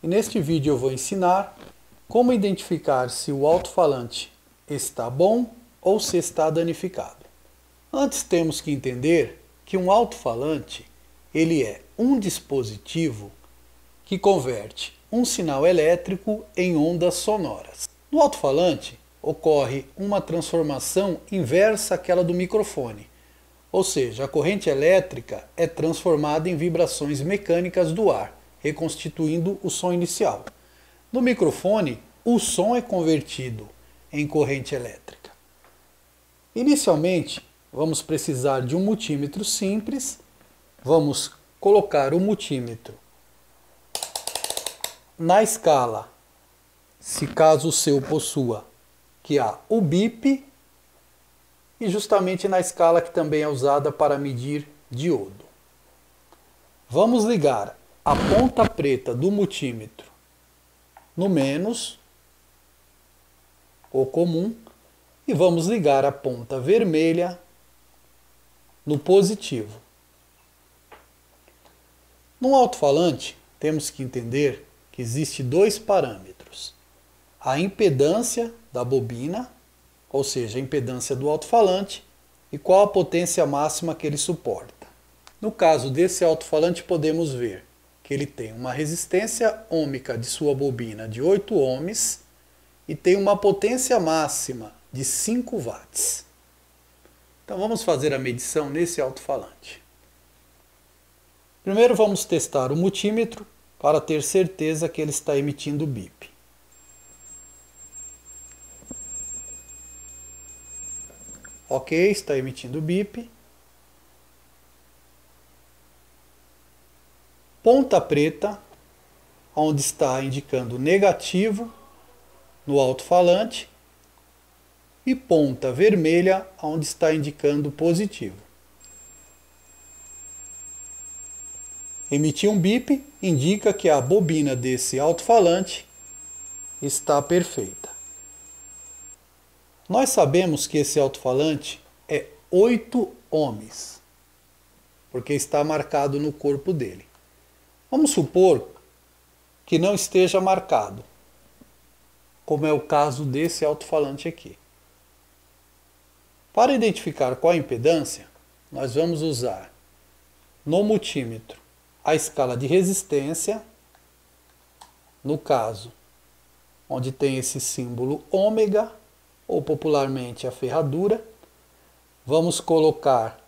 e neste vídeo eu vou ensinar como identificar se o alto-falante está bom ou se está danificado. Antes temos que entender que um alto-falante ele é um dispositivo que converte um sinal elétrico em ondas sonoras. No alto-falante ocorre uma transformação inversa àquela do microfone, ou seja, a corrente elétrica é transformada em vibrações mecânicas do ar, reconstituindo o som inicial. No microfone, o som é convertido em corrente elétrica. Inicialmente, vamos precisar de um multímetro simples. Vamos colocar o multímetro na escala, se caso o seu possua, que há o bip, e justamente na escala que também é usada para medir diodo. Vamos ligar a ponta preta do multímetro no menos, ou comum, e vamos ligar a ponta vermelha no positivo. No alto-falante, temos que entender que existe dois parâmetros: a impedância da bobina, ou seja, a impedância do alto-falante, e qual a potência máxima que ele suporta. No caso desse alto-falante, podemos ver que ele tem uma resistência ôhmica de sua bobina de 8 ohms e tem uma potência máxima de 5 watts. Então vamos fazer a medição nesse alto-falante. Primeiro vamos testar o multímetro para ter certeza que ele está emitindo bip. Ok, está emitindo bip. Ponta preta, onde está indicando negativo no alto-falante, e ponta vermelha, onde está indicando positivo. Emitir um bip indica que a bobina desse alto-falante está perfeita. Nós sabemos que esse alto-falante é 8 ohms, porque está marcado no corpo dele. Vamos supor que não esteja marcado, como é o caso desse alto-falante aqui. Para identificar qual a impedância, nós vamos usar no multímetro a escala de resistência, no caso, onde tem esse símbolo ômega, ou popularmente a ferradura. Vamos colocar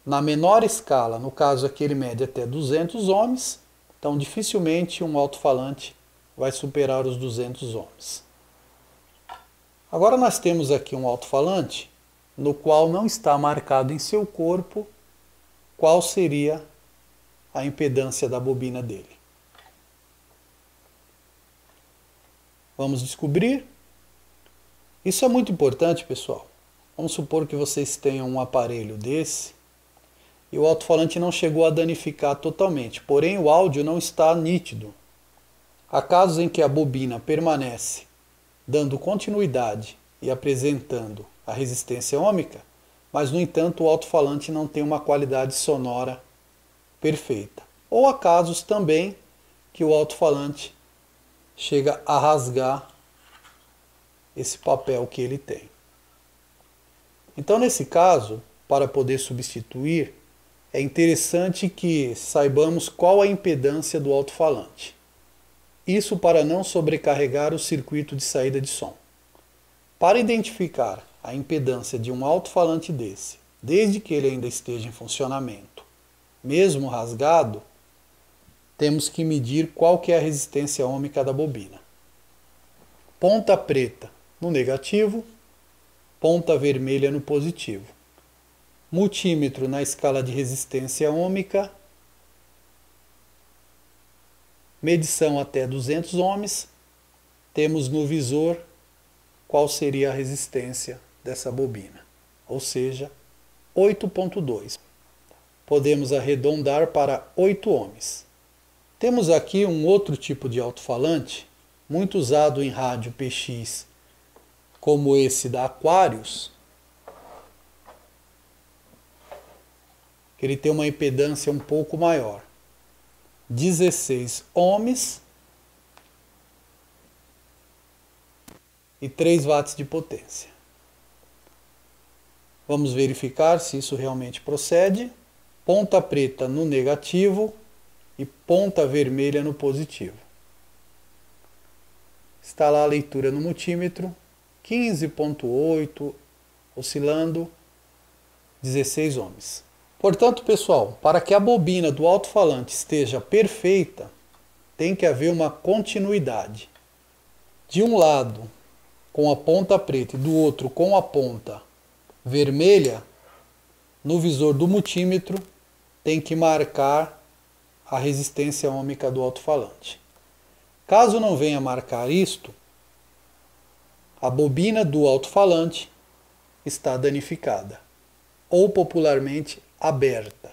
na menor escala, no caso aqui ele mede até 200 ohms, então dificilmente um alto-falante vai superar os 200 ohms. Agora nós temos aqui um alto-falante no qual não está marcado em seu corpo qual seria a impedância da bobina dele. Vamos descobrir. Isso é muito importante, pessoal. Vamos supor que vocês tenham um aparelho desse e o alto-falante não chegou a danificar totalmente, porém o áudio não está nítido. Há casos em que a bobina permanece dando continuidade e apresentando a resistência ôhmica, mas no entanto o alto-falante não tem uma qualidade sonora perfeita. Ou há casos também que o alto-falante chega a rasgar esse papel que ele tem. Então, nesse caso, para poder substituir, é interessante que saibamos qual a impedância do alto-falante. Isso para não sobrecarregar o circuito de saída de som. Para identificar a impedância de um alto-falante desse, desde que ele ainda esteja em funcionamento, mesmo rasgado, temos que medir qual que é a resistência ôhmica da bobina. Ponta preta no negativo, ponta vermelha no positivo. Multímetro na escala de resistência ôhmica, medição até 200 ohms, temos no visor qual seria a resistência dessa bobina, ou seja, 8.2. Podemos arredondar para 8 ohms. Temos aqui um outro tipo de alto-falante, muito usado em rádio PX, como esse da Aquarius, que ele tem uma impedância um pouco maior, 16 ohms, e 3 watts de potência. Vamos verificar se isso realmente procede. Ponta preta no negativo e ponta vermelha no positivo. Está lá a leitura no multímetro, 15.8, oscilando 16 ohms. Portanto, pessoal, para que a bobina do alto-falante esteja perfeita, tem que haver uma continuidade. De um lado com a ponta preta e do outro com a ponta vermelha, no visor do multímetro tem que marcar a resistência ôhmica do alto-falante. Caso não venha marcar isto, a bobina do alto-falante está danificada, ou popularmente aberta.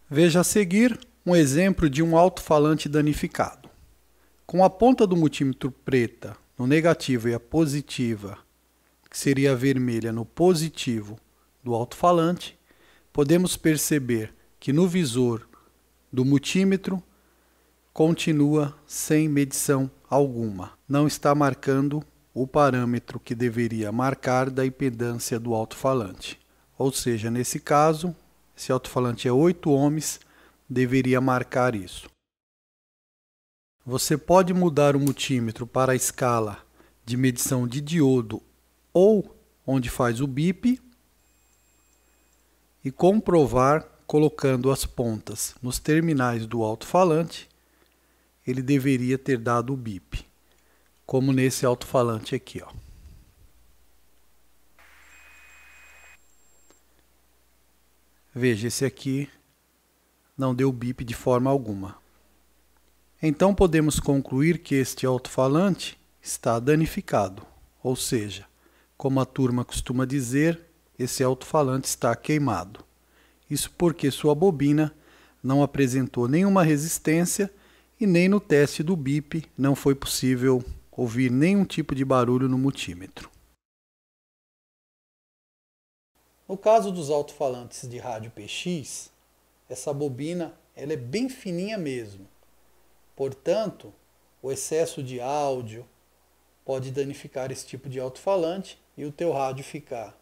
Veja a seguir um exemplo de um alto-falante danificado. Com a ponta do multímetro preta no negativo e a positiva, que seria a vermelha no positivo do alto-falante, podemos perceber que no visor do multímetro continua sem medição alguma. Não está marcando o parâmetro que deveria marcar da impedância do alto-falante. Ou seja, nesse caso, se o alto-falante é 8 ohms, deveria marcar isso. Você pode mudar o multímetro para a escala de medição de diodo ou onde faz o bip e comprovar colocando as pontas nos terminais do alto-falante, ele deveria ter dado o bip, como nesse alto-falante aqui, ó. Veja, esse aqui não deu bip de forma alguma. Então podemos concluir que este alto-falante está danificado, ou seja, como a turma costuma dizer, esse alto-falante está queimado. Isso porque sua bobina não apresentou nenhuma resistência e nem no teste do bip não foi possível ouvir nenhum tipo de barulho no multímetro. No caso dos alto-falantes de rádio PX, essa bobina ela é bem fininha mesmo. Portanto, o excesso de áudio pode danificar esse tipo de alto-falante e o teu rádio ficar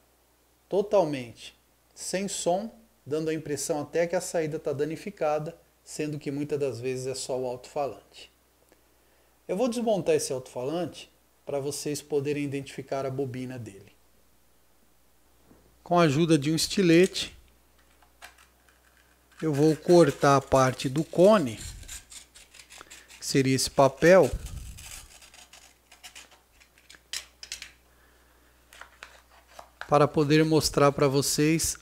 totalmente sem som, dando a impressão até que a saída está danificada, sendo que muitas das vezes é só o alto-falante. Eu vou desmontar esse alto-falante para vocês poderem identificar a bobina dele. Com a ajuda de um estilete, eu vou cortar a parte do cone, que seria esse papel, para poder mostrar para vocês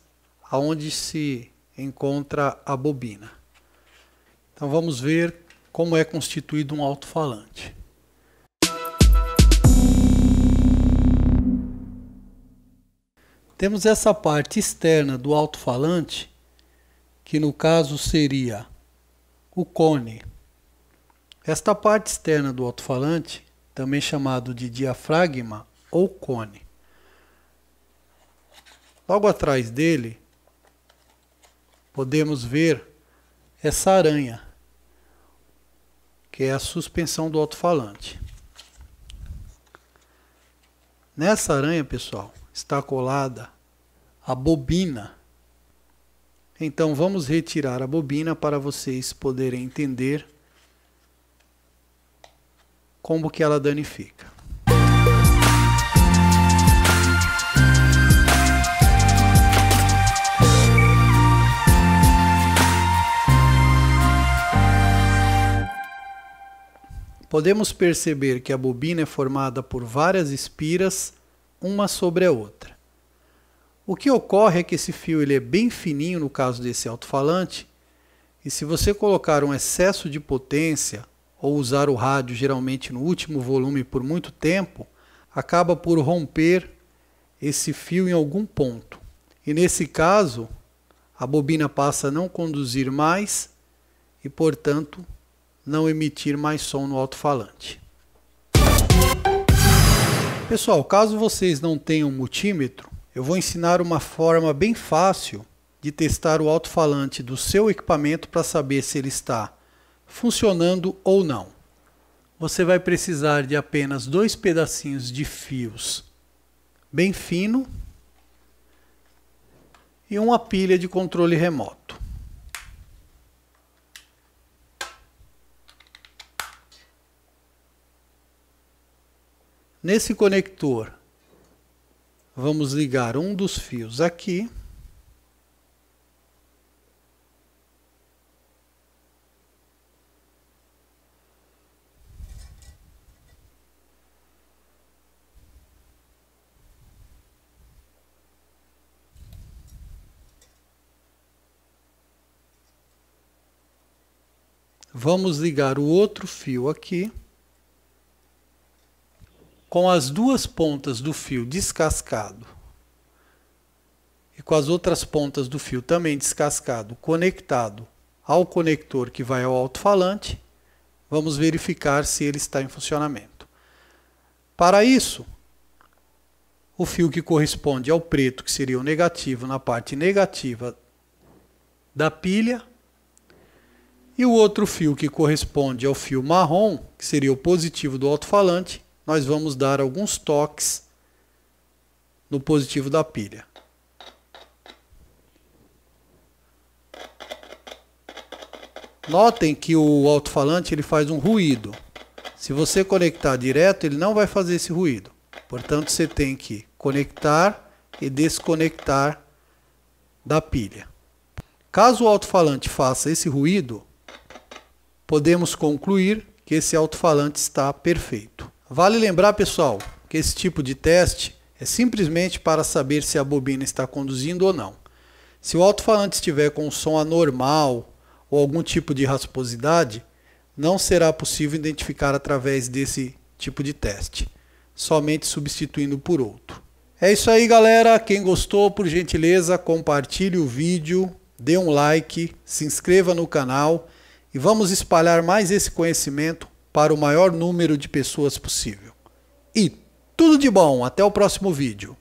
aonde se encontra a bobina. Então vamos ver como é constituído um alto-falante. Temos essa parte externa do alto-falante, que no caso seria o cone. Esta parte externa do alto-falante, também chamado de diafragma ou cone. Logo atrás dele, podemos ver essa aranha, que é a suspensão do alto-falante. Nessa aranha, pessoal, está colada a bobina. Então vamos retirar a bobina para vocês poderem entender como que ela danifica. Podemos perceber que a bobina é formada por várias espiras, uma sobre a outra. O que ocorre é que esse fio ele é bem fininho no caso desse alto-falante, e se você colocar um excesso de potência ou usar o rádio geralmente no último volume por muito tempo, acaba por romper esse fio em algum ponto. E nesse caso, a bobina passa a não conduzir mais e, portanto, não emitir mais som no alto-falante. Pessoal, caso vocês não tenham multímetro, eu vou ensinar uma forma bem fácil de testar o alto-falante do seu equipamento para saber se ele está funcionando ou não. você vai precisar de apenas 2 pedacinhos de fios bem fino e uma pilha de controle remoto. Nesse conector, vamos ligar um dos fios aqui. Vamos ligar o outro fio aqui. Com as 2 pontas do fio descascado e com as outras pontas do fio também descascado, conectado ao conector que vai ao alto-falante, vamos verificar se ele está em funcionamento. Para isso, o fio que corresponde ao preto, que seria o negativo, na parte negativa da pilha, e o outro fio que corresponde ao fio marrom, que seria o positivo do alto-falante, nós vamos dar alguns toques no positivo da pilha. Notem que o alto-falante ele faz um ruído. Se você conectar direto, ele não vai fazer esse ruído. Portanto, você tem que conectar e desconectar da pilha. Caso o alto-falante faça esse ruído, podemos concluir que esse alto-falante está perfeito. Vale lembrar, pessoal, que esse tipo de teste é simplesmente para saber se a bobina está conduzindo ou não. Se o alto-falante estiver com um som anormal ou algum tipo de rasposidade, não será possível identificar através desse tipo de teste, somente substituindo por outro. É isso aí, galera. Quem gostou, por gentileza, compartilhe o vídeo, dê um like, se inscreva no canal e vamos espalhar mais esse conhecimento para o maior número de pessoas possível. E tudo de bom, até o próximo vídeo.